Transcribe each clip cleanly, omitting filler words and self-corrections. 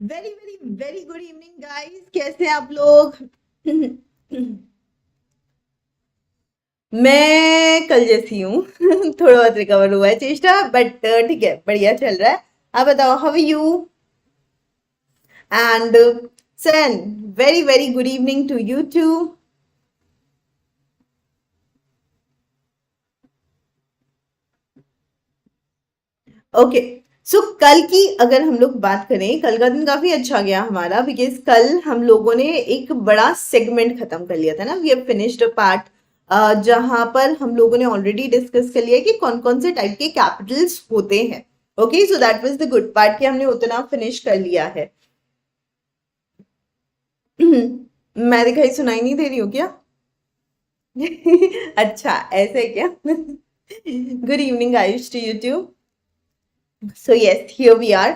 Very very very good evening guys, कैसे हैं आप लोग? मैं कल जैसी हूँ। थोड़ा बहुत रिकवर हुआ है चेष्टा, बट ठीक है, बढ़िया चल रहा है। आप बताओ, how are you? And son, very very good evening to you too. Okay, so कल की अगर हम लोग बात करें, कल का दिन काफी अच्छा गया हमारा, बिकॉज कल हम लोगों ने एक बड़ा सेगमेंट खत्म कर लिया था ना। We have finished a part जहां पर हम लोगों ने ऑलरेडी डिस्कस कर लिया कि कौन कौन से टाइप के कैपिटल्स होते हैं। Okay, so that was the good part कि हमने उतना फिनिश कर लिया है। मैं दिखाई सुनाई नहीं दे रही हूँ क्या? अच्छा, ऐसे क्या? Good evening Ayush to you too. So yes, here we are.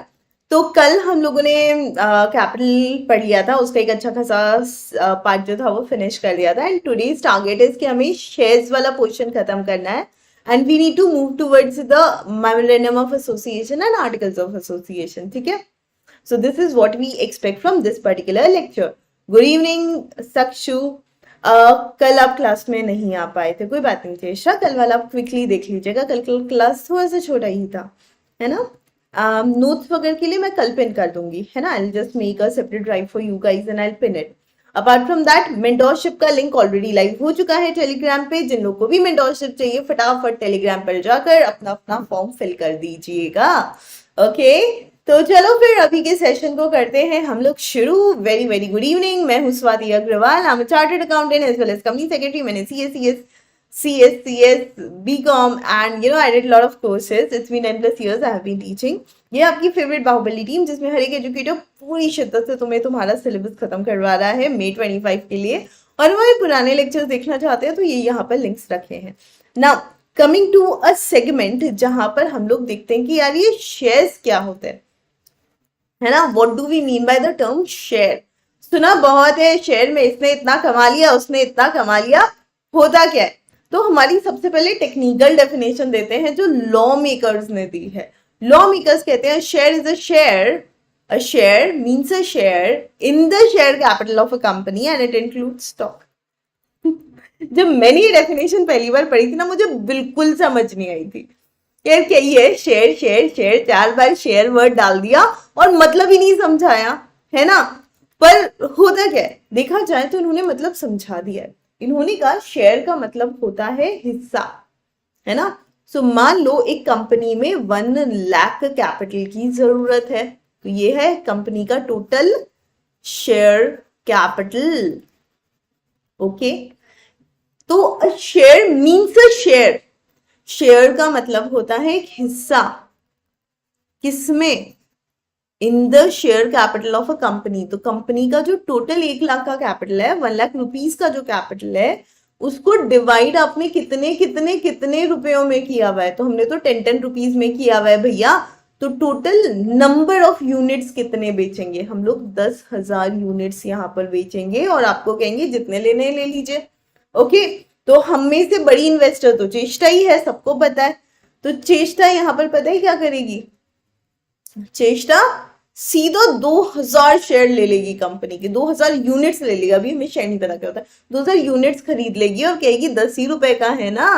तो कल हम लोगों ने कैपिटल पढ़ लिया था, उसका एक अच्छा खासा पार्ट जो था वो फिनिश कर लिया था। एंड टुडेज टारगेट इज कि हमें शेयर्स वाला पोर्शन खत्म करना है। And we need to move towards the memorandum of association and articles of association. ठीक है, so this is what we expect from this particular lecture. Good evening Sakshu. कल आप क्लास में नहीं आ पाए थे, कोई बात नहीं चेष्टा, कल वाला आप क्विकली देख लीजिएगा, कल क्लास थोड़ा सा छोटा ही था, है ना। नोट्स वगैरह के लिए मैं कल पिन कर दूंगी, है ना। I just make a separate drive for you guys and I pin it. Apart from that, mentorship का लिंक ऑलरेडी लाइव हो चुका है टेलीग्राम पे। जिन लोगों को भी मेंटोरशिप चाहिए, फटाफट टेलीग्राम पर जाकर अपना अपना फॉर्म फिल कर दीजिएगा। ओके, तो चलो फिर अभी के सेशन को करते हैं हम लोग शुरू। वेरी वेरी गुड इवनिंग, मैं हूँ Swati Agarwal. I am chartered accountant as well as company secretary. मैंने CS, BCom, and I did a lot of courses. It's been endless years I have been teaching. ये आपकी फेवरेट बाहुबली टीम, जिसमें हर एक educator पूरी शिद्दत से तुम्हें तुम्हारा सिलेबस खत्म करवा रहा है May 25 के लिए। और हमारे पुराने लेक्चर्स देखना चाहते हैं तो ये यहाँ पर लिंक्स रखे हैं। Now coming to a segment जहां पर हम लोग देखते हैं कि यार ये शेयर्स क्या होते हैं, है ना। What do we mean by the term share? सुना बहुत है, शेयर में इसने इतना कमा लिया, उसने इतना कमा लिया। होता क्या है? तो हमारी सबसे पहले टेक्निकल डेफिनेशन देते हैं जो लॉ मेकर्स ने दी है। लॉ मेकर्स कहते हैं share is a share means a share in the share capital of a company and it includes stock. जब मैंने ये डेफिनेशन पहली बार पढ़ी थी ना, मुझे बिल्कुल समझ नहीं आई थी। यार क्या ये शेयर शेयर शेयर, 4 बार शेयर वर्ड डाल दिया और मतलब ही नहीं समझाया, है ना। पर होता क्या है, देखा जाए तो इन्होंने मतलब समझा दिया है। इन्होंने कहा शेयर का मतलब होता है हिस्सा, है ना। सो मान लो एक कंपनी में 1 लाख कैपिटल की जरूरत है, तो ये है कंपनी का टोटल शेयर कैपिटल। ओके, तो share means a share. Share का मतलब होता है एक हिस्सा, किसमें? In the share capital of a company. तो कंपनी का जो टोटल 1 लाख का कैपिटल है, 1 लाख रुपीज का जो कैपिटल है, उसको डिवाइड आपने कितने कितने कितने रुपयों में किया हुआ है। तो हमने तो 10 10 रुपीज में किया हुआ है भैया। तो टोटल नंबर ऑफ यूनिट्स कितने बेचेंगे हम लोग? 10,000 यूनिट्स यहाँ पर बेचेंगे और आपको कहेंगे जितने लेने ले लीजिए। ओके, तो हम में से बड़ी इन्वेस्टर तो चेष्टा ही है, सबको पता है। तो चेष्टा यहाँ पर पता है क्या करेगी? चेष्टा सीधा 2,000 शेयर ले लेगी कंपनी के, 2,000 यूनिट्स ले लेगी। अभी हमें शेयर नहीं पता क्या होता है। 2,000 यूनिट्स खरीद लेगी और कहेगी 10 ही रुपए का है ना।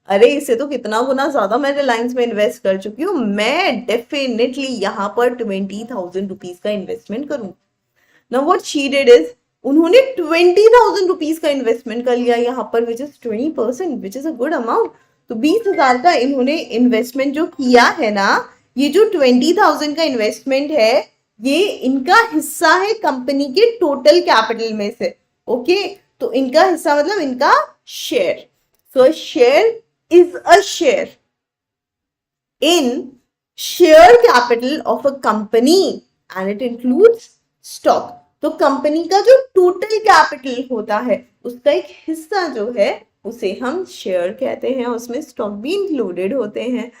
अरे इससे तो कितना गुना ज्यादा मैं रिलायंस में इन्वेस्ट कर चुकी हूँ, मैं डेफिनेटली यहाँ पर 20,000 रुपीज का इन्वेस्टमेंट करूँ। Now what she did is, उन्होंने 20,000 रुपीज का इन्वेस्टमेंट कर लिया यहाँ पर, which is 20%, which is a good amount. तो 20,000 का इन्होंने इन्वेस्टमेंट जो किया है ना, ये जो 20,000 का इन्वेस्टमेंट है, ये इनका हिस्सा है कंपनी के टोटल कैपिटल में से। ओके, तो इनका हिस्सा मतलब इनका share. So share is a share in share capital of a company and it includes stock। तो कंपनी का जो टोटल कैपिटल होता है, उसका एक हिस्सा जो है उसे हम शेयर कहते हैं, उसमें स्टॉक भी इंक्लूडेड होते हैं।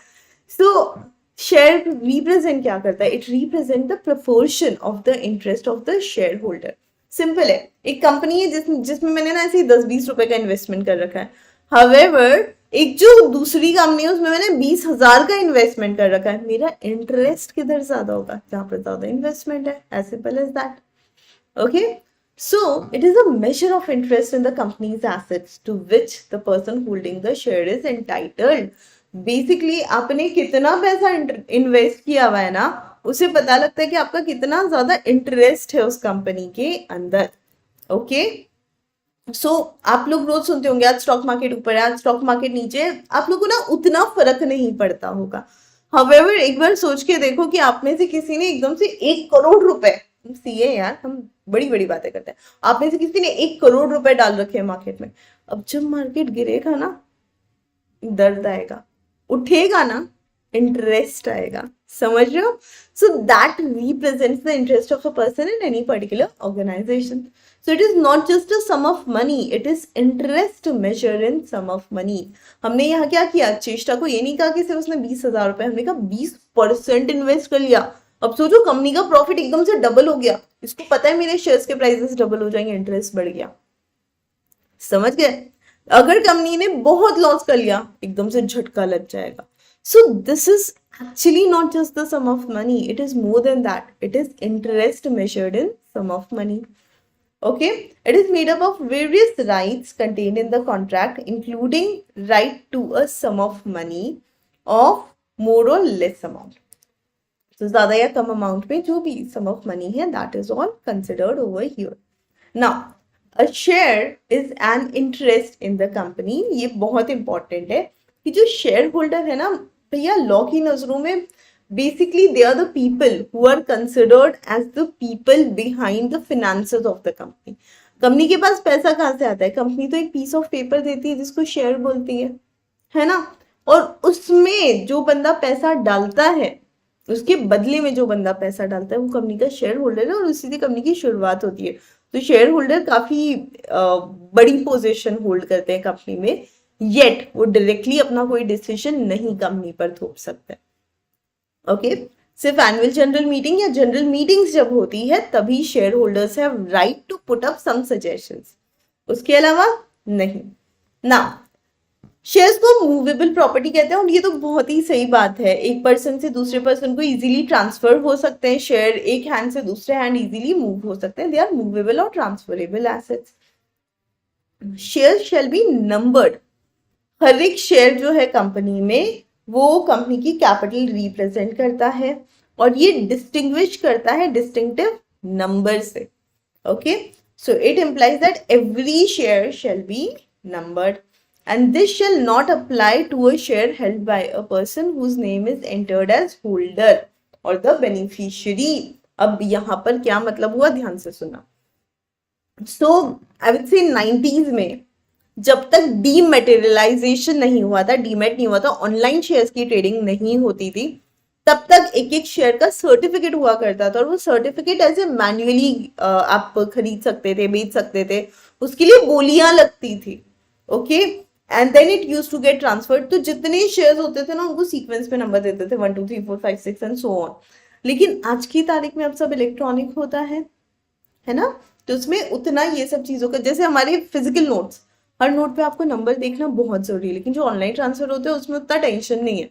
सो शेयर रिप्रेजेंट क्या करता है? It represent the proportion of the interest of the share holder. Simple है, एक कंपनी है जिसमें मैंने ना ऐसे 10 20 रुपए का इन्वेस्टमेंट कर रखा है। However, एक जो दूसरी कंपनी है उसमें मैंने 20,000 का इन्वेस्टमेंट कर रखा है, मेरा इंटरेस्ट किधर ज्यादा होगा, जहां पर ज्यादा इन्वेस्टमेंट है, as simple as that. Okay, so it is a measure of interest in the company's assets to which the person holding the share is entitled. Basically आपने कितना पैसा इन्वेस्ट किया हुआ है ना, उसे पता लगता है कि आपका कितना ज्यादा इंटरेस्ट है उस कंपनी के अंदर. ओके, सो आप लोग रोज सुनते होंगे आज स्टॉक मार्केट ऊपर है, आज स्टॉक मार्केट नीचे है, आप लोगों को ना उतना फर्क नहीं पड़ता होगा. However, एक बार सोच के देखो कि आप में से किसी ने एकदम से 1 करोड़ रुपए, सीए यार हम बड़ी बड़ी बातें करते हैं, आप में से किसी ने 1 करोड़ रुपए डाल रखे हैं मार्केट में. अब जब मार्केट गिरेगा ना, दर्द आएगा, उठेगा ना, इंटरेस्ट आएगा. समझ रहे हो? So that represents the interest of a person in any particular organisation. So it is not just a sum of money, it is interest measured in sum of money. हमने यहाँ क्या किया, चेष्टा को ये नहीं कहा कि सिर्फ उसने 20,000 रुपए, हमने कहा 20% इन्वेस्ट कर लिया. अब सोचो कंपनी का प्रॉफिट एकदम से डबल हो गया, इसको पता है मेरे शेयर्स के प्राइसेस डबल हो जाएंगे, इंटरेस्ट बढ़ गया. समझ गए? अगर कंपनी ने बहुत लॉस कर लिया, एकदम से झटका लग जाएगा. सो this is actually not just the sum of money, it is more than that, it is interest measured in sum of money. Okay, it is made up of various rights contained in the contract, including right to a sum of money of more or less amount. So ज़्यादा या कम amount में जो भी sum of money है, that is all considered over here. Now, a share is an interest in the company. ये बहुत important है कि जो शेयर होल्डर है ना भैया, लॉ की नजरों में basically they are the people who are considered as the people behind the finances of the company. Company के पास पैसा कहाँ से आता है? कंपनी तो एक पीस ऑफ पेपर देती है जिसको शेयर बोलती है ना? और उसमें जो बंदा पैसा डालता है, उसके बदले में जो बंदा पैसा डालता है वो कंपनी का शेयर होल्डर है, और उसी से कंपनी की शुरुआत होती है. तो शेयर होल्डर काफी बड़ी पोजीशन होल्ड करते हैं कंपनी में, येट वो डायरेक्टली अपना कोई डिसीजन नहीं कंपनी पर थोप सकते. ओके, सिर्फ एनुअल जनरल मीटिंग या जनरल मीटिंग्स जब होती है तभी shareholders have right to put up some suggestions, उसके अलावा नहीं ना. शेयर्स को मूवेबल प्रॉपर्टी कहते हैं, और ये तो बहुत ही सही बात है. एक पर्सन से दूसरे पर्सन को इजीली ट्रांसफर हो सकते हैं शेयर, एक हैंड से दूसरे हैंड इजीली मूव हो सकते हैं. दे आर मूवेबल और transferable assets. Share shall be numbered. हर एक शेयर जो है कंपनी में वो कंपनी की कैपिटल रिप्रेजेंट करता है, और ये डिस्टिंग्विश करता है डिस्टिंक्टिव नंबर से. Okay, so it implies that every share shall be numbered, and this shall not apply to a share held by a person whose name is entered as holder or the beneficiary. अब यहाँ पर क्या मतलब हुआ, ध्यान से सुना. So I would say 90s में जब तक डीमेटेरियलाइजेशन नहीं हुआ था, डीमेट नहीं हुआ था, ऑनलाइन शेयर्स की ट्रेडिंग नहीं होती थी, तब तक एक एक शेयर का सर्टिफिकेट हुआ करता था, और वो सर्टिफिकेट ऐसे मैन्युअली आप खरीद सकते थे, बेच सकते थे, उसके लिए बोलियां लगती थी. Okay, and then it use to get transferred. तो जितने शेयर्स होते थे ना उनको सीक्वेंस में नंबर देते थे, 1 2 3 4 5 6 एंड सो ऑन. लेकिन आज की तारीख में अब सब इलेक्ट्रॉनिक होता है ना, तो उसमें उतना ये सब चीजों का, जैसे हमारे फिजिकल नोट्स, हर नोट पे आपको नंबर देखना बहुत जरूरी है, लेकिन जो ऑनलाइन ट्रांसफर होते हैं उसमें उतना टेंशन नहीं है.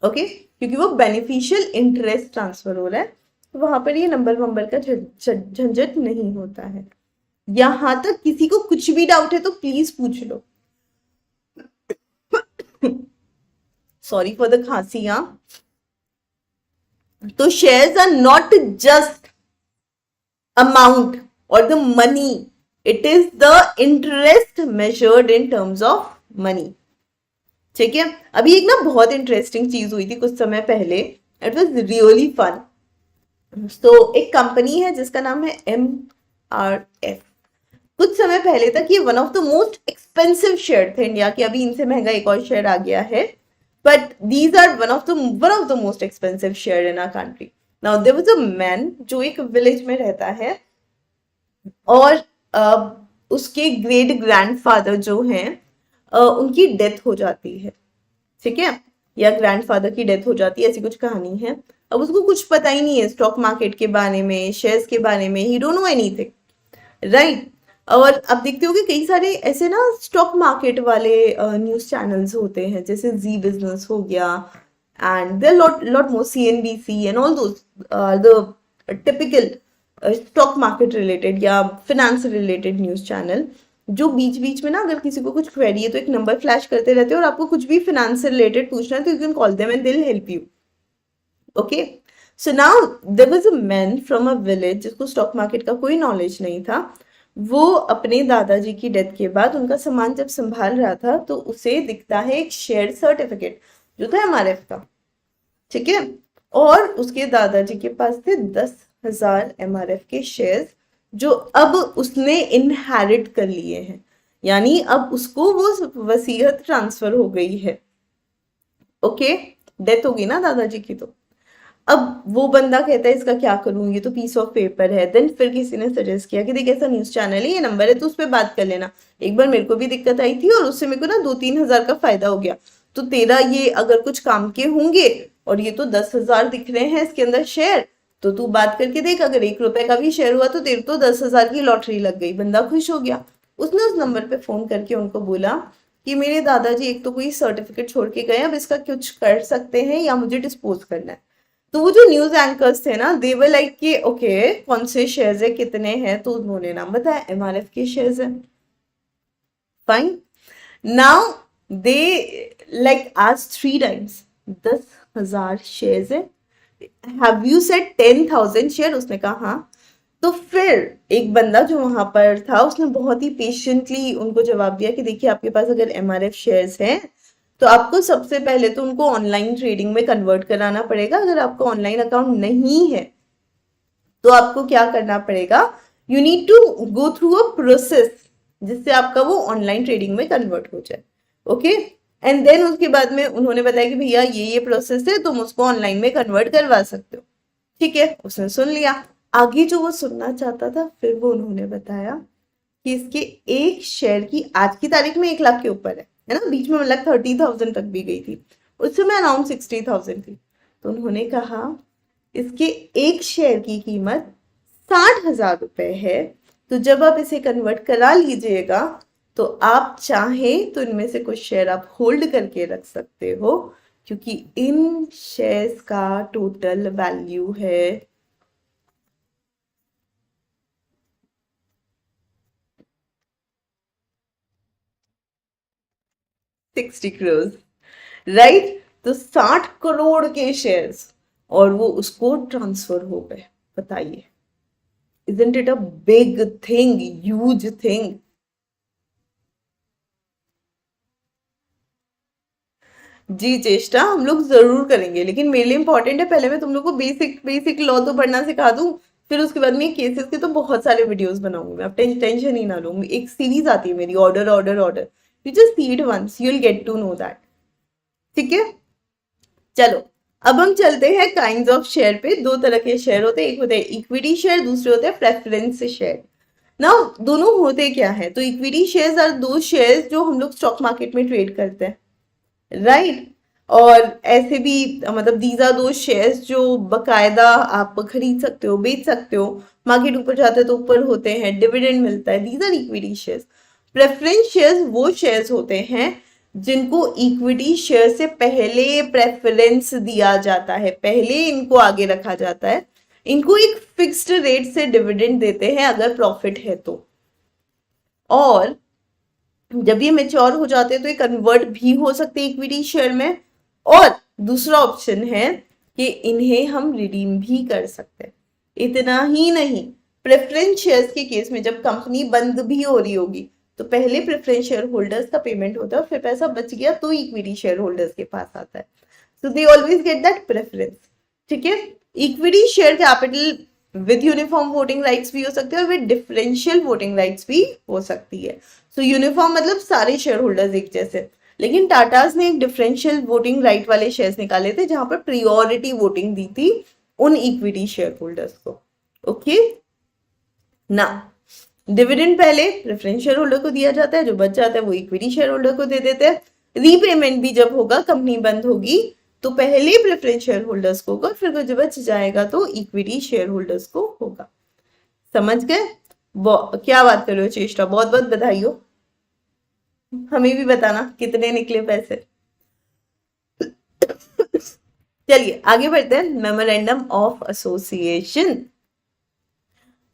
ओके, क्योंकि वो बेनिफिशियल इंटरेस्ट ट्रांसफर हो रहा है, तो वहां पर ये नंबर का झंझट नहीं होता है. यहां तक किसी को कुछ भी डाउट है तो प्लीज पूछ लो. सॉरी फॉर द खांसी. तो shares are not just amount और the money, it is the interest measured in terms of money. ठीक है, अभी एक ना बहुत इंटरेस्टिंग चीज हुई थी कुछ समय पहले, इट वॉज रियली फन. तो एक कंपनी है जिसका नाम है MRF. कुछ समय पहले तक ये one of the most expensive share थे इंडिया के. अभी इनसे महंगा एक और शेयर आ गया है, but these are one of the most expensive share in our country. Now there was a man जो एक विलेज में रहता है, और उसके ग्रेट ग्रैंडफादर जो हैं उनकी डेथ हो जाती है. ठीक है, या ग्रैंडफादर की डेथ हो जाती है, ऐसी कुछ कहानी है. अब उसको कुछ पता ही नहीं है स्टॉक मार्केट के बारे में, शेयर्स के बारे में, he don't know anything, right. और आप देखते हो कि कई सारे ऐसे ना स्टॉक मार्केट वाले न्यूज चैनल्स होते हैं, जैसे जी बिजनेस हो गया, and there lot more, CNBC and all those the typical stock market related या फिनेंस रिलेटेड न्यूज चैनल, जो बीच बीच में ना अगर किसी को कुछ क्वेरी है तो एक नंबर फ्लैश करते रहते हैं, और आपको कुछ भी फिनेंस से रिलेटेड पूछना है तो you can call them and they will help you. Okay, so now there was a man from a village जिसको स्टॉक मार्केट का कोई नॉलेज नहीं था। वो अपने दादाजी की डेथ के बाद उनका सामान जब संभाल रहा था तो उसे दिखता है एक शेयर सर्टिफिकेट जो था MRF का, ठीक है। और उसके दादाजी के पास थे 10,000 MRF के शेयर्स, जो अब उसने इनहेरिट कर लिए हैं, यानी अब उसको वो वसीयत ट्रांसफर हो गई है। ओके, डेथ होगी ना दादाजी की, तो अब वो बंदा कहता है इसका क्या करूं, ये तो पीस ऑफ पेपर है। देन फिर किसी ने सजेस्ट किया कि देख ऐसा न्यूज चैनल है, ये नंबर है, तो उस पर बात कर लेना। एक बार मेरे को भी दिक्कत आई थी और उससे मेरे को ना 2-3 हजार का फायदा हो गया, तो तेरा ये अगर कुछ काम के होंगे और ये तो 10,000 दिख रहे हैं इसके अंदर शेयर, तो तू बात करके देख, अगर 1 रुपए का भी शेयर हुआ तो तेरे तो 10,000 की लॉटरी लग गई। बंदा खुश हो गया। उसने उस नंबर पे फोन करके उनको बोला कि मेरे दादाजी एक तो कोई सर्टिफिकेट छोड़ के गए, अब इसका कुछ कर सकते हैं या मुझे डिस्पोज करना है। तो वो जो न्यूज एंकर्स थे ना, दे वर लाइक कि ओके कौन से शेयर्स है, कितने हैं, तो उन्होंने नाम बताया, MRF के शेयर्स है। फाइन, नाउ दे लाइक आज 3 टाइम्स 10,000 शेयर्स है, हैव यू सेड 10,000 शेयर? उसने कहा हाँ। तो फिर एक बंदा जो वहां पर था उसने बहुत ही पेशेंटली उनको जवाब दिया कि देखिए आपके पास अगर MRF शेयर्स हैं तो आपको सबसे पहले तो उनको ऑनलाइन ट्रेडिंग में कन्वर्ट कराना पड़ेगा। अगर आपको ऑनलाइन अकाउंट नहीं है तो आपको क्या करना पड़ेगा, you need to go through a process जिससे आपका वो ऑनलाइन ट्रेडिंग में कन्वर्ट हो जाए। ओके, एंड देन उसके बाद में उन्होंने बताया कि भैया ये प्रोसेस है, तुम उसको ऑनलाइन में कन्वर्ट करवा सकते हो। ठीक है, उसने सुन लिया। आगे जो वो सुनना चाहता था फिर वो उन्होंने बताया कि इसके एक शेयर की आज की तारीख में 1 लाख के ऊपर है ना, बीच में मतलब 30,000 तक भी गई थी, उस समय अराउंड 60,000 थी। तो उन्होंने कहा इसके एक शेयर की कीमत 60,000 रुपए है, तो जब आप इसे कन्वर्ट करा लीजिएगा तो आप चाहें तो इनमें से कुछ शेयर आप होल्ड करके रख सकते हो, क्योंकि इन शेयर्स का टोटल वैल्यू है 60 करोड़, राइट। तो 60 करोड़ के शेयर्स, और वो उसको ट्रांसफर हो गए। बताइए, isn't it a big thing, huge thing? जी चेष्टा हम लोग जरूर करेंगे, लेकिन मेरे लिए इंपॉर्टेंट है पहले मैं तुम लोग को बेसिक बेसिक लॉ तो पढ़ना सिखा दूं, फिर उसके बाद में केसेस के तो बहुत सारे वीडियोस बनाऊंगी मैं, आप टेंशन ही ना लो। एक सीरीज आती है मेरी, order order order, you just see it once, you will get to know that. ठीक है, चलो अब हम चलते हैं काइंड्स ऑफ शेयर पे। दो तरह के शेयर होते हैं, एक होते हैं इक्विटी शेयर, दूसरे होते हैं प्रेफरेंस शेयर। ना दोनों होते क्या है, तो इक्विटी शेयर्स आर दो शेयर्स जो हम लोग स्टॉक मार्केट में ट्रेड करते हैं, राइट। और ऐसे भी मतलब दीज आर दो शेयर्स जो बकायदा आप खरीद सकते हो, बेच सकते हो, मार्केट ऊपर जाता है तो ऊपर होते हैं, डिविडेंड मिलता है, these are equity shares. Preference shares वो शेयर्स होते हैं जिनको इक्विटी शेयर से पहले प्रेफरेंस दिया जाता है, पहले इनको आगे रखा जाता है, इनको एक फिक्स्ड रेट से डिविडेंड देते हैं अगर प्रॉफिट है तो, और जब ये मेच्योर हो जाते हैं तो ये कन्वर्ट भी हो सकते हैं इक्विटी शेयर में, और दूसरा ऑप्शन है कि इन्हें हम रिडीम भी कर सकते हैं। इतना ही नहीं, प्रेफरेंस शेयर्स के केस में जब कंपनी बंद भी हो रही होगी तो पहले प्रेफरेंस शेयर होल्डर्स का पेमेंट होता है, फिर पैसा बच गया तो इक्विटी शेयर होल्डर्स के पास आता है, so they always get that preference. ठीक है, equity share capital with uniform voting rights भी हो सकते हैं और विद डिफरेंशियल वोटिंग राइट्स भी हो सकती है। सो यूनिफॉर्म मतलब सारे शेयर होल्डर्स एक जैसे, लेकिन टाटाज ने एक डिफरेंशियल वोटिंग राइट वाले शेयर्स निकाले थे जहां पर प्रियोरिटी वोटिंग दी थी उन इक्विटी शेयर होल्डर्स को। ओके ना, डिविडेंड पहले प्रेफरेंस शेयर होल्डर को दिया जाता है, जो बच जाता है वो इक्विटी शेयर होल्डर को दे देते हैं। रीपेमेंट भी जब होगा, कंपनी बंद होगी, तो पहले प्रेफरेंस शेयर होल्डर्स को होगा, फिर जो बच जाएगा तो इक्विटी शेयर होल्डर्स को होगा। समझ गए? क्या बात कर रहे हो चेष्टा, बहुत बहुत बधाई हो। हमें भी बताना कितने निकले पैसे। चलिए आगे बढ़ते हैं। Memorandum of association.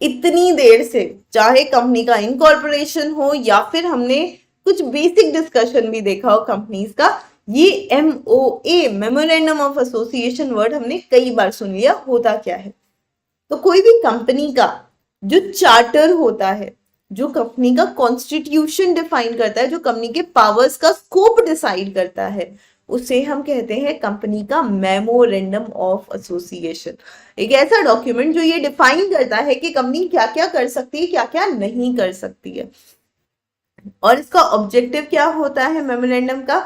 इतनी देर से चाहे कंपनी का इनकॉर्पोरेशन हो या फिर हमने कुछ बेसिक डिस्कशन भी देखा हो कंपनीज का, ये MOA memorandum of association word हमने कई बार सुन लिया। होता क्या है? तो कोई भी कंपनी का जो चार्टर होता है, जो कंपनी का कॉन्स्टिट्यूशन डिफाइन करता है, जो कंपनी के पावर्स का स्कोप डिसाइड करता है, उसे हम कहते हैं कंपनी का मेमोरेंडम ऑफ एसोसिएशन। एक ऐसा डॉक्यूमेंट जो ये डिफाइन करता है कि कंपनी क्या क्या कर सकती है, क्या क्या नहीं कर सकती है। और इसका ऑब्जेक्टिव क्या होता है मेमोरेंडम का?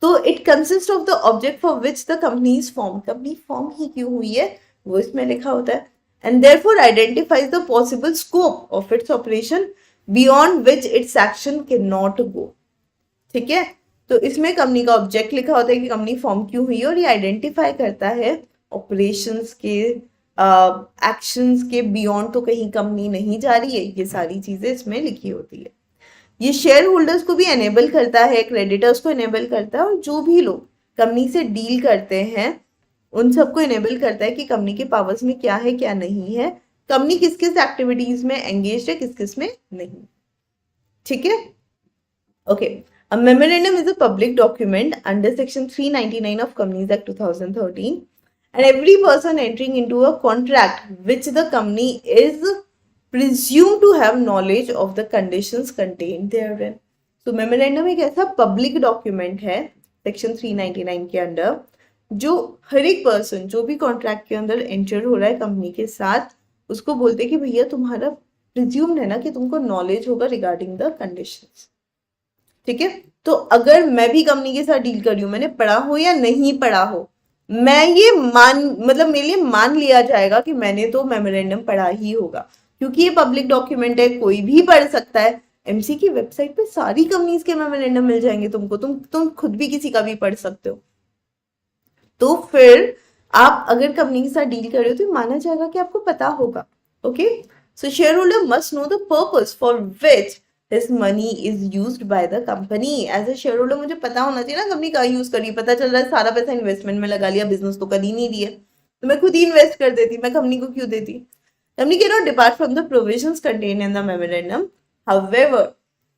तो it consist of the object for which the company is form. Company form ही क्यों हुई है वो इसमें लिखा होता है। And therefore identifies the possible scope of its operation beyond which its action can not go. ठीक है, तो इसमें कंपनी का ऑब्जेक्ट लिखा होता है कि कंपनी फॉर्म क्यों हुई, और ये आइडेंटिफाई करता है ऑपरेशंस के एक्शंस के बियॉन्ड तो कहीं कंपनी नहीं जा रही है। ये सारी चीजें इसमें लिखी होती है। ये शेयर होल्डर्स को भी एनेबल करता है, क्रेडिटर्स को एनेबल करता है, और जो भी लोग कंपनी से डील करते हैं उन सबको एनेबल करता है कि कंपनी के पावर्स में क्या है क्या नहीं है, कंपनी किस किस एक्टिविटीज में एंगेज है, किस किस में नहीं। ठीक है, okay. A memorandum is a public document under Section 399 of Companies Act 2013, and every person entering into a contract which the company is presumed to have knowledge of the conditions contained therein. So memorandum एक ऐसा public document है Section 399 के अंदर, जो हर एक person जो भी contract के अंदर एंटर हो रहा है कंपनी के साथ, उसको बोलते हैं कि भैया तुम्हारा प्रिज्यूम्ड है ना कि तुमको नॉलेज होगा रिगार्डिंग द कंडीशंस। ठीक है, तो अगर मैं भी कंपनी के साथ डील कर रही हूँ, मैंने पढ़ा हो या नहीं पढ़ा हो, मैं ये मतलब मेरे लिए मान लिया जाएगा कि मैंने तो मेमोरेंडम पढ़ा ही होगा, क्योंकि ये पब्लिक डॉक्यूमेंट है, कोई भी पढ़ सकता है। एमसी की वेबसाइट पे सारी कंपनीज के मेमोरेंडम मिल जाएंगे तुमको, तुम खुद भी किसी का भी पढ़ सकते हो। तो फिर आप अगर कंपनी के साथ डील कर रहे हो तो माना जाएगा कि आपको पता होगा। Okay, so share holder must know the purpose for which His money is used by the company. As a shareholder मुझे पता होना चाहिए ना कंपनी कहाँ यूज करी। पता चल रहा है सारा पैसा इन्वेस्टमेंट में लगा लिया, बिजनेस तो कर ही नहीं दिया, तो मैं खुद ही इन्वेस्ट कर देती, मैं कंपनी को क्यों देती? Company cannot depart from the provisions contained in the memorandum. However,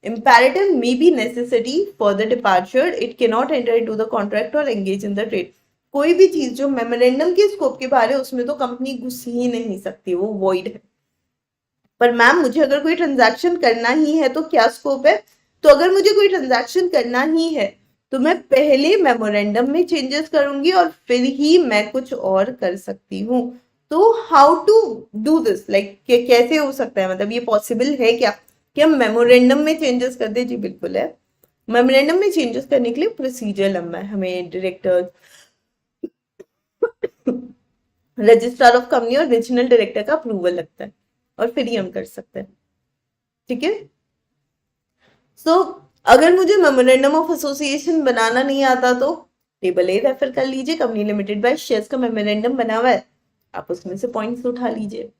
imperative may be necessity for the departure. It cannot enter into the contract or engage in the trade. कोई भी चीज जो मेमोरेंडम के scope के बाहर है उसमें तो कंपनी घुस ही नहीं सकती, वो वॉइड है। पर मैम मुझे अगर कोई ट्रांजैक्शन करना ही है तो क्या स्कोप है? तो अगर मुझे कोई ट्रांजैक्शन करना ही है तो मैं पहले मेमोरेंडम में चेंजेस करूंगी और फिर ही मैं कुछ और कर सकती हूँ। तो how to do this, like कैसे हो सकता है, मतलब ये पॉसिबल है क्या कि हम मेमोरेंडम में चेंजेस कर दे? जी बिल्कुल है। मेमोरेंडम में चेंजेस करने के लिए प्रोसीजर लंबा है, हमें डायरेक्टर, रजिस्ट्रार ऑफ कंपनी और रीजनल डायरेक्टर का अप्रूवल लगता है, और फिर ही हम कर सकते हैं। ठीक है, सो अगर मुझे मेमोरेंडम ऑफ एसोसिएशन बनाना नहीं आता तो टेबल ए रेफर कर लीजिए, कंपनी लिमिटेड बाय शेयर्स का मेमोरेंडम बना हुआ है, आप उसमें से पॉइंट्स उठा लीजिए।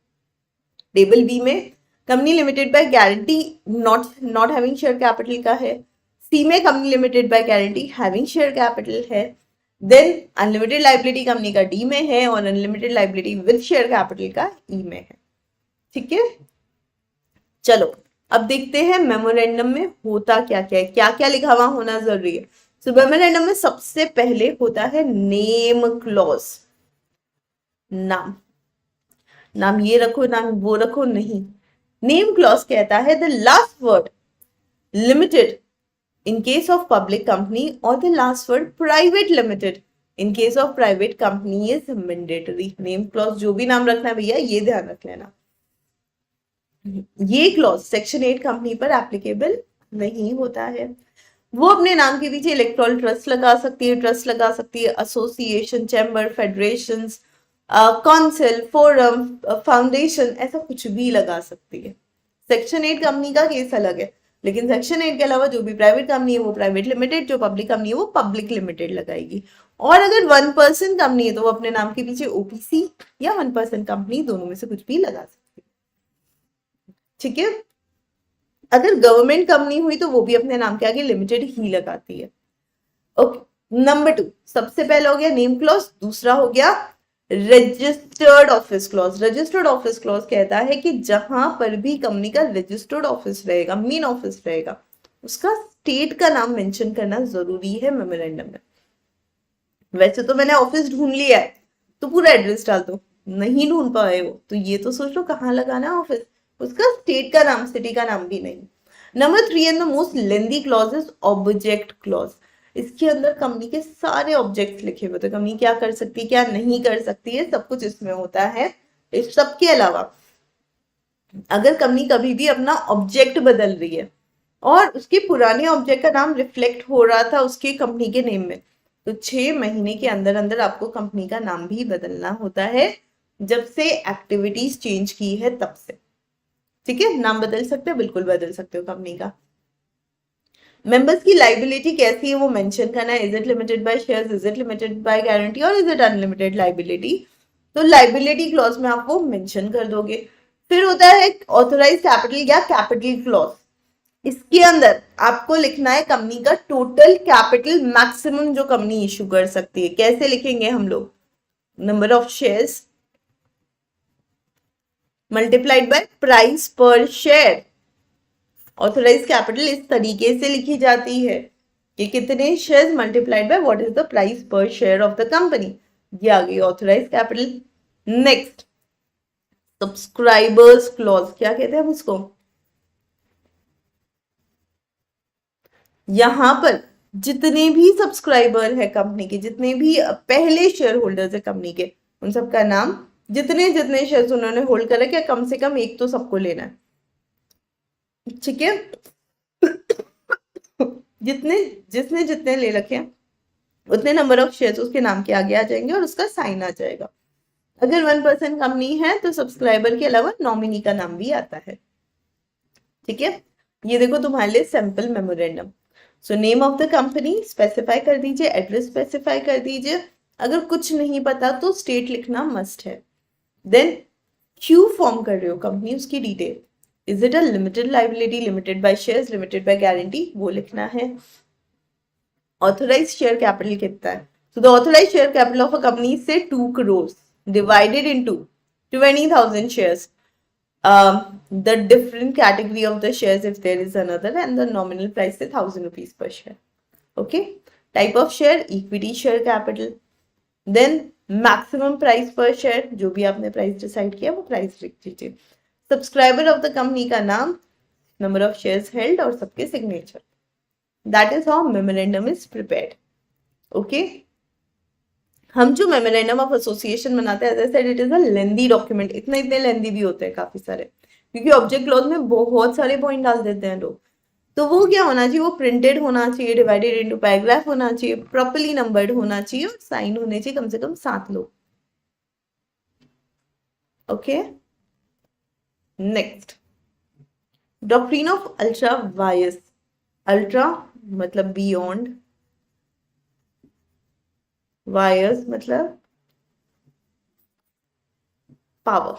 टेबल बी में company limited by guarantee not having share capital का है, सी में company limited by guarantee having share capital है, देन अनलिमिटेड लाइबिलिटी कंपनी का डी में है और unlimited liability with share capital का ई में है। ठीक है, चलो अब देखते हैं मेमोरेंडम में होता क्या क्या है, क्या क्या लिखा हुआ होना जरूरी है। सो मेमोरेंडम में सबसे पहले होता है नेम क्लॉज। नाम, नाम ये रखो नाम वो रखो नहीं। नेम क्लॉज कहता है the last word limited in case of public company or the last word private limited in case of private company is mandatory. name clause जो भी नाम रखना है भैया ये ध्यान रख लेना, ये क्लॉज सेक्शन 8 कंपनी पर एप्लीकेबल नहीं होता है। वो अपने नाम के पीछे इलेक्टोरल ट्रस्ट लगा सकती है, ट्रस्ट लगा सकती है, association, chamber, federation, council, forum, foundation, ऐसा कुछ भी लगा सकती है। सेक्शन 8 कंपनी का केस अलग है, लेकिन सेक्शन 8 के अलावा जो भी प्राइवेट कंपनी है वो प्राइवेट लिमिटेड, जो पब्लिक कंपनी है वो पब्लिक लिमिटेड लगाएगी। और अगर 1% कंपनी है तो वो अपने नाम के पीछे ओपीसी या 1% कंपनी, दोनों में से कुछ भी लगा सकती है। ठीक है। अगर गवर्नमेंट कंपनी हुई तो वो भी अपने नाम के आगे लिमिटेड ही लगाती है। ओके, नंबर 2, सबसे पहले हो गया नेम क्लॉज, दूसरा हो गया registered office clause. Registered office clause कहता है कि जहां पर भी कंपनी का रजिस्टर्ड ऑफिस रहेगा, मेन ऑफिस रहेगा, उसका स्टेट का नाम मेंशन करना जरूरी है मेमोरेंडम में। वैसे तो मैंने ऑफिस ढूंढ लिया है तो पूरा एड्रेस डाल दो, नहीं ढूंढ पाए हो तो ये तो सोच लो कहाँ लगाना है ऑफिस, उसका स्टेट का नाम, सिटी का नाम भी नहीं। Number 3 and the most lengthy clause is object clause. इसके अंदर कंपनी के सारे ऑब्जेक्ट्स लिखे हुए थे, कंपनी क्या कर सकती है, क्या नहीं कर सकती है, सब कुछ इसमें होता है। इस सब के अलावा अगर कंपनी कभी भी अपना ऑब्जेक्ट बदल रही है और उसके पुराने ऑब्जेक्ट का नाम रिफ्लेक्ट हो रहा था उसकी कंपनी के नेम में, तो 6 महीने के अंदर अंदर आपको कंपनी का नाम भी बदलना होता है, जब से एक्टिविटीज चेंज की है तब से। ठीक है, नाम बदल सकते हो, बिल्कुल बदल सकते हो कंपनी का। मेंबर्स की लाइबिलिटी कैसी है वो मेंशन करना है, is it limited by shares, is it limited by guarantee और इज इट अनलिमिटेड लाइबिलिटी। तो लाइबिलिटी क्लॉज में आप वो मेंशन कर दोगे। फिर होता है ऑथोराइज कैपिटल या कैपिटल क्लॉज। इसके अंदर आपको लिखना है कंपनी का टोटल कैपिटल मैक्सिमम जो कंपनी इशू कर सकती है। कैसे लिखेंगे हम लोग, number of shares multiplied bye price per share. Authorise capital इस तरीके से लिखी जाती है कि कितने shares multiplied by what is the price per share of the company. ये आ गई authorise capital. Next, subscribers clause, क्या कहते हैं हम इसको, यहां पर जितने भी सब्सक्राइबर है कंपनी के, जितने भी पहले शेयर होल्डर्स है कंपनी के, उन सबका नाम, जितने जितने शेयर्स उन्होंने होल्ड कर रखे, कम से कम एक तो सबको लेना है। ठीक है, जितने जिसने जितने ले रखे हैं उतने नंबर ऑफ शेयर्स उसके नाम के आगे आ जाएंगे और उसका साइन आ जाएगा। अगर 1% कंपनी है तो सब्सक्राइबर के अलावा नॉमिनी का नाम भी आता है। ठीक है, ये देखो तुम्हारे लिए sample memorandum. So name of the company specify कर दीजिए, एड्रेस स्पेसिफाई कर दीजिए। अगर कुछ नहीं पता तो स्टेट लिखना मस्ट है। देन क्यों फॉर्म कर रहे हो कंपनी, उसकी detail, is it a limited liability, limited by shares, limited by guarantee, वो लिखना है। ऑथोराइज शेयर कैपिटल कितना है, so the authorized share capital of a company is say 2 crores divided into 20,000 shares. The different category of the shares if there is another, and the nominal price is 1,000 rupees per share. Okay, type of share equity share capital, then maximum price per share, जो भी आपने price decide किया वो price लिख दीजिए। Subscriber of the company का नाम, number of shares held और सबके signature. That is how memorandum is prepared. Okay, हम जो मेमोरेंडम ऑफ एसोसिएशन बनाते हैं, as it is a lengthy document. इतने लेंदी भी होते हैं काफी सारे, क्योंकि ऑब्जेक्ट क्लॉज में बहुत सारे पॉइंट डाल देते हैं लोग। तो वो क्या होना चाहिए, वो प्रिंटेड होना चाहिए, डिवाइडेड इनटू पैराग्राफ होना चाहिए, प्रॉपर्ली नंबर्ड होना चाहिए और साइन होने चाहिए कम से कम 7 लोग। Okay, next, doctrine of ultra vires. Ultra मतलब बियॉन्ड, वायर्स मतलब power,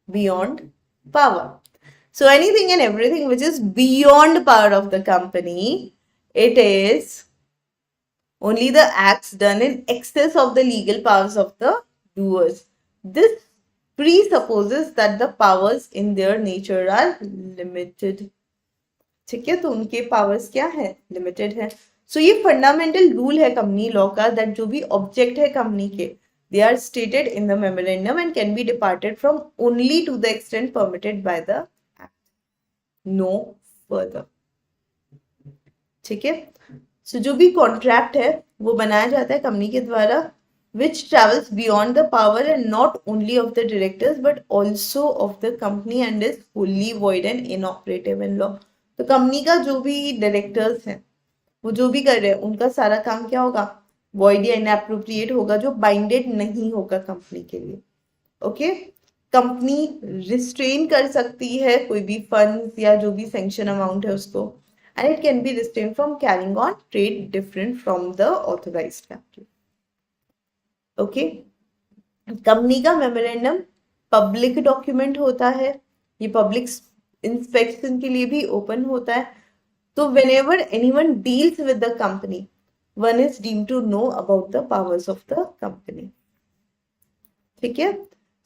beyond power. So anything and everything which is beyond power of the company, it is only the acts done in excess of the legal powers of the doers. This presupposes that the powers in their nature are limited. ठीक है, तो उनके powers क्या है, limited है। सो ये fundamental rule है company law का, दैट जो भी ऑब्जेक्ट है कंपनी के, they are stated in the memorandum and can be departed from only to the extent permitted by the act, no further. ठीक है, सो जो भी कॉन्ट्रैक्ट है वो बनाया जाता है कंपनी के द्वारा, which travels beyond the power and not only of the directors but also of the company and is fully void and inoperative in law. तो कंपनी का जो भी डायरेक्टर्स हैं वो जो भी कर रहे हैं उनका सारा काम क्या होगा, वॉइड या इनएप्रोप्रिएट होगा, जो बाइंडेड नहीं होगा कंपनी के लिए। ओके, कंपनी रिस्ट्रेन कर सकती है कोई भी फंड्स या जो भी सैंक्शन अमाउंट है उसको, and it can be restrain from carrying on trade different from the authorised capital. Okay, company का मेमोरेंडम पब्लिक डॉक्यूमेंट होता है, ये पब्लिक इंस्पेक्शन के लिए भी ओपन होता है। तो whenever anyone deals with the company, one is deemed to know about the powers of the company. ठीक है?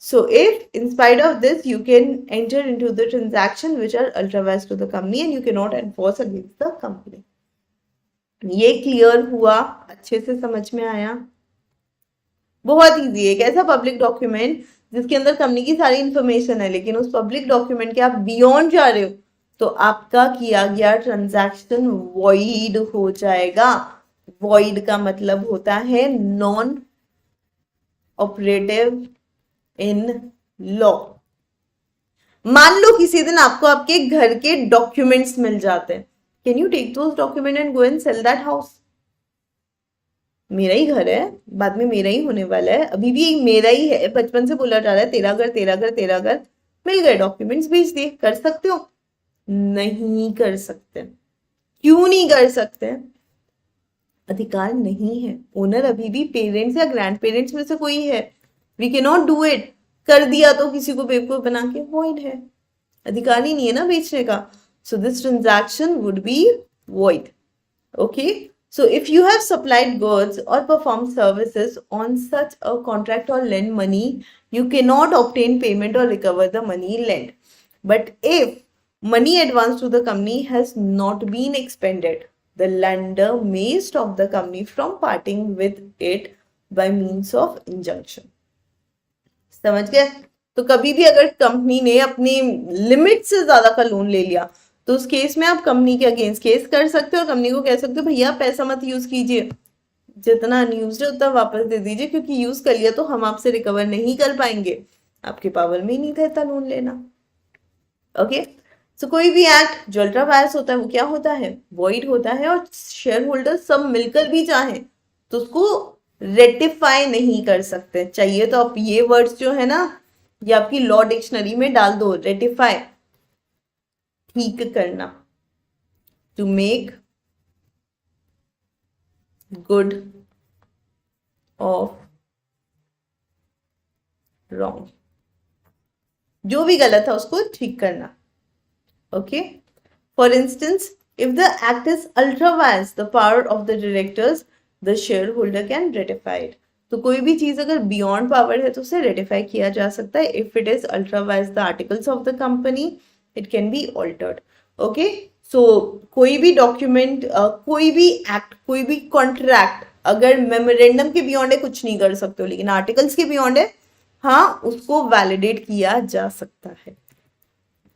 So if in spite of this you can enter into the transaction which are ultra-vires to the company and you cannot enforce against the company. ये clear हुआ? अच्छे से समझ में आया? बहुत इजी है। एक ऐसा पब्लिक डॉक्यूमेंट जिसके अंदर कंपनी की सारी इंफॉर्मेशन है, लेकिन उस पब्लिक डॉक्यूमेंट के आप बियॉन्ड जा रहे हो तो आपका किया गया ट्रांजैक्शन वॉइड हो जाएगा। वॉइड का मतलब होता है नॉन ऑपरेटिव इन लॉ। मान लो किसी दिन आपको आपके घर के डॉक्यूमेंट्स मिल जाते हैं, can you take those document and go and sell that house? मेरा ही घर है, बाद में मेरा ही होने वाला है, अभी भी मेरा ही है, बचपन से बोला जा रहा है तेरा घर तेरा घर तेरा घर। मिल गए, डॉक्यूमेंट्स भेज दिए, कर सकते हो? नहीं कर सकते। क्यों नहीं कर सकते? अधिकार नहीं है। ओनर अभी भी पेरेंट्स या ग्रैंड पेरेंट्स में से कोई है। We can not do it. कर दिया तो किसी को बेवकूफ बना के वॉइड है, अधिकार ही नहीं है ना बेचने का। So this transaction would be void. Okay, so if you have supplied goods or performed services on such a contract or lend money, you cannot obtain payment or recover the money lent. But if money advanced to the company has not been expended, the lender may stop the company from parting with it by means of injunction. समझ गए? तो कभी भी अगर company ने अपनी limit से ज्यादा का लोन ले लिया तो उस केस में आप कंपनी के अगेंस्ट केस कर सकते हो और कंपनी को कह सकते हो भैया पैसा मत यूज कीजिए, जितना अनयूज्ड है उतना वापस दे दीजिए, क्योंकि यूज कर लिया तो हम आपसे रिकवर नहीं कर पाएंगे, आपके पावर में ही नहीं था इतना लोन लेना। ओके, सो कोई भी एक्ट जो अल्ट्रा वायर्स होता है वो क्या होता है? वॉइड होता है। और शेयर होल्डर सब मिलकर भी चाहे तो उसको रेटिफाई नहीं कर सकते। चाहिए तो आप ये वर्ड्स जो है ना ये आपकी लॉ डिक्शनरी में डाल दो, रेटिफाई, ठीक करना, to make good of wrong, जो भी गलत है उसको ठीक करना। Okay, for instance if the act is ultra vires the power of the directors the shareholder can ratify it. तो कोई भी चीज अगर बियॉन्ड पावर है तो उसे रेटिफाई किया जा सकता है। If it is ultra vires the articles of the company it can be altered. Okay, so कोई भी डॉक्यूमेंट, कोई भी एक्ट, कोई भी कॉन्ट्रैक्ट अगर मेमोरेंडम के बियॉन्ड है कुछ नहीं कर सकते हो, लेकिन आर्टिकल्स के बियॉन्ड है हाँ उसको वैलिडेट किया जा सकता है।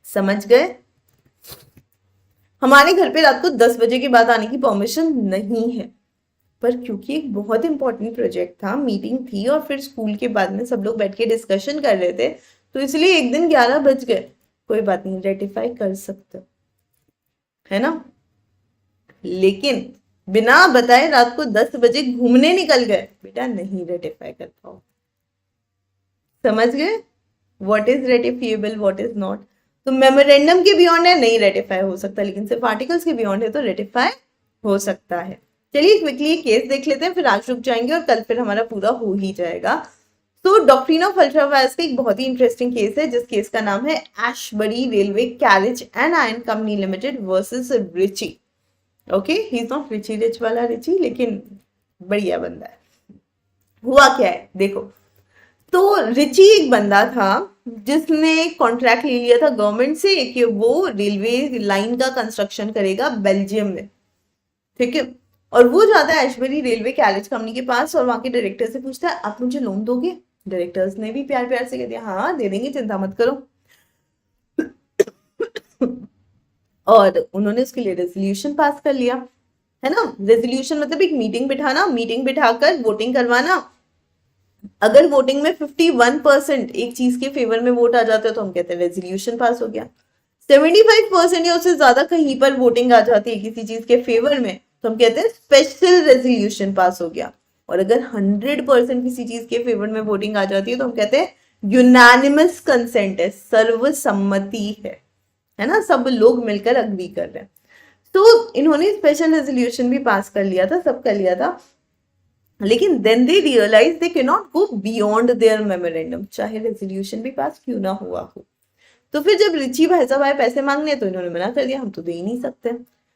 समझ गए? हमारे घर पे रात को 10 बजे के बाद आने की परमिशन नहीं है, पर क्योंकि एक बहुत इंपॉर्टेंट प्रोजेक्ट था, मीटिंग थी और फिर स्कूल के बाद में सब लोग बैठ के डिस्कशन कर रहे थे तो इसलिए एक दिन 11 बज गए। कोई बात नहीं, रेटिफाई कर सकते हो, है ना। लेकिन बिना बताए रात को 10 बजे घूमने निकल गए, बेटा नहीं रेटिफाई कर पाओ। समझ गए? What is ratifiable, what is not. तो मेमोरेंडम के बियॉन्ड है नहीं रेटिफाई हो सकता, लेकिन सिर्फ आर्टिकल्स के बियॉन्ड है तो रेटिफाई हो सकता है। चलिए क्विकली केस देख लेते हैं, फिर आज रुक जाएंगे और कल फिर हमारा पूरा हो ही जाएगा। तो डॉक्ट्रिन ऑफ अल्ट्रा वायर्स का एक बहुत ही इंटरेस्टिंग केस है जिस केस का नाम है Ashbury railway carriage and iron company limited versus Riche. Okay, he is not Riche rich वाला रिची, लेकिन बढ़िया बंदा है। हुआ क्या है देखो, तो रिची एक बंदा था जिसने कॉन्ट्रैक्ट ले लिया था गवर्नमेंट से कि वो रेलवे लाइन का कंस्ट्रक्शन करेगा बेल्जियम में, ठीक है। और वो जाता है एशबरी रेलवे कैरेज कंपनी के पास और वहां के डायरेक्टर से पूछता है आप मुझे लोन दोगे? डायरेक्टर्स ने भी प्यार प्यार से कह दिया हाँ दे देंगे, चिंता मत करो। और उन्होंने उसके लिए रेजोल्यूशन पास कर लिया, है ना। रेजोल्यूशन मतलब एक मीटिंग बिठाना, मीटिंग बिठाकर वोटिंग करवाना। अगर वोटिंग में 51% एक चीज के फेवर में वोट आ जाता है तो हम कहते हैं रेजोल्यूशन पास हो गया। 75% या उससे ज्यादा कहीं पर वोटिंग आ जाती है किसी चीज के फेवर में तो हम कहते हैं स्पेशल रेजोल्यूशन पास हो गया। और अगर 100% किसी चीज के फेवर में वोटिंग आ जाती है तो हम कहते हैं यूनानिमस कंसेंट है, सर्वसम्मति है ना, सब लोग मिलकर अग्री कर रहे हैं। तो इन्होंने स्पेशल रेजोल्यूशन भी पास कर लिया था, सब कर लिया था, लेकिन then they realise they can not go beyond their memorandum, चाहे रेजोल्यूशन भी पास क्यों ना हुआ हो। तो फिर जब रिची भाई साहब आए पैसे मांगने तो इन्होंने मना कर दिया, हम तो दे ही नहीं सकते।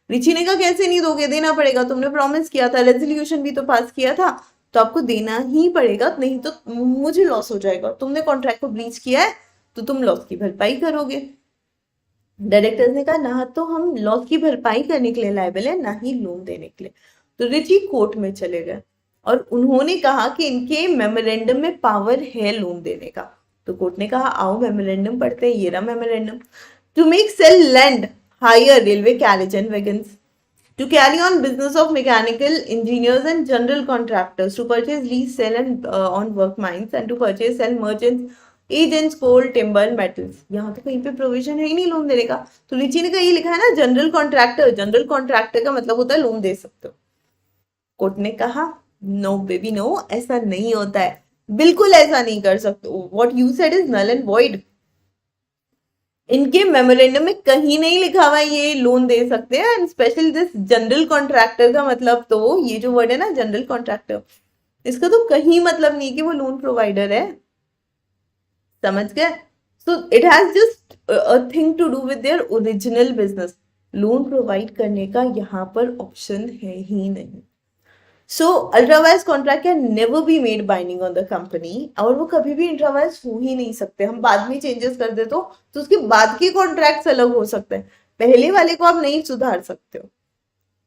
रिची ने कहा कैसे नहीं दोगे, देना पड़ेगा, तुमने प्रॉमिस किया था, रेजोल्यूशन भी तो पास किया था, तो आपको देना ही पड़ेगा, नहीं तो मुझे लॉस हो जाएगा, तुमने कॉन्ट्रैक्ट को ब्रीच किया है तो तुम लॉस की भरपाई करोगे। डायरेक्टर्स ने कहा ना तो हम लॉस की भरपाई करने के लिए लायबल है, ना ही लोन देने के लिए। तो रिची कोर्ट में चले गए और उन्होंने कहा कि इनके मेमोरेंडम में पावर है लोन देने का। तो कोर्ट ने कहा आओ मेमोरेंडम पढ़ते हैं, ये रहा memorandum. To make sell land hire railway carriage and wagons, to carry on business of mechanical engineers and general contractors, to purchase, lease, sell and on work mines, and to purchase, sell, merchants, agents, coal, timber, metals। यहाँ तो कहीं पे provision है ही नहीं loan देने का। तो रिची ने कहा ये लिखा है ना जनरल कॉन्ट्रैक्टर, जनरल कॉन्ट्रैक्टर का मतलब होता है लोन दे सकते हो। कोर्ट ने कहा नो बेबी नो, ऐसा नहीं होता है, बिल्कुल ऐसा नहीं कर सकते, what you said is null and void. इनके मेमोरेंडम में कहीं नहीं लिखा हुआ ये लोन दे सकते हैं, and special this general contractor का मतलब, तो ये जो वर्ड है ना जनरल कॉन्ट्रैक्टर, इसका तो कहीं मतलब नहीं कि वो लोन प्रोवाइडर है, समझ गए। So it has just a thing to do with their original business, loan provide करने का यहाँ पर ऑप्शन है ही नहीं। So ultra vires contract can never be made binding on the company, और वो कभी भी इंट्रावायर्स हो ही नहीं सकते। हम बाद में चेंजेस कर दे तो उसके बाद के कॉन्ट्रैक्ट्स अलग हो सकते हैं, पहले वाले को आप नहीं सुधार सकते हो,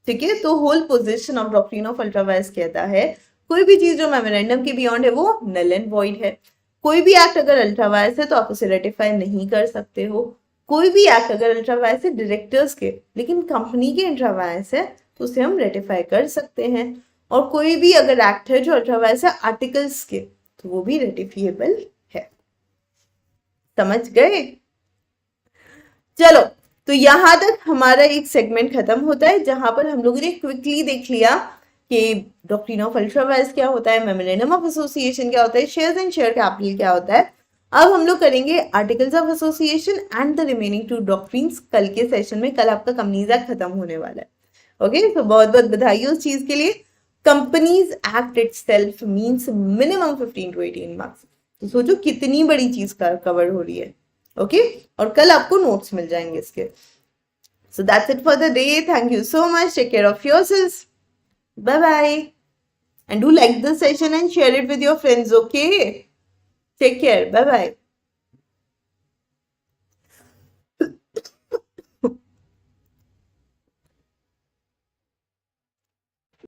ठीक है। तो whole position of doctrine of ultra vires कहता है कोई भी चीज जो मेमोरेंडम के बियॉन्ड है वो नल एंड वॉइड है। कोई भी एक्ट अगर अल्ट्रावायर्स है तो आप उसे रेटिफाई नहीं कर सकते हो। कोई भी एक्ट अगर अल्ट्रावायर्स है डायरेक्टर्स के, लेकिन कंपनी के इंट्रावायर्स है तो उसे हम रेटिफाई कर सकते हैं। और कोई भी अगर एक्ट है जो अल्ट्रावायर्स है आर्टिकल्स के, तो वो भी रेटिफिएबल है, समझ गए। चलो, तो यहां तक हमारा एक सेगमेंट खत्म होता है जहां पर हम लोगों ने क्विकली देख लिया कि डॉक्ट्रिन ऑफ अल्ट्रावायर्स क्या होता है, मेमोरेंडम ऑफ एसोसिएशन क्या होता है, शेयर्स एंड शेयर कैपिटल क्या होता है। अब हम लोग करेंगे articles of association and the remaining to doctrines कल के सेशन में। कल आपका कंपनीज एक्ट खत्म होने वाला है, ओके। तो बहुत बहुत बधाई उस चीज के लिए। Companies act itself means minimum 15 to 18 marks, तो सोचो कितनी बड़ी चीज कवर हो रही है, ओके। और कल आपको नोट्स मिल जाएंगे इसके। So that's it for the day, thank you so much, take care of yourselves, bye bye, and do like this session and share it with your friends, okay. Take care, bye bye.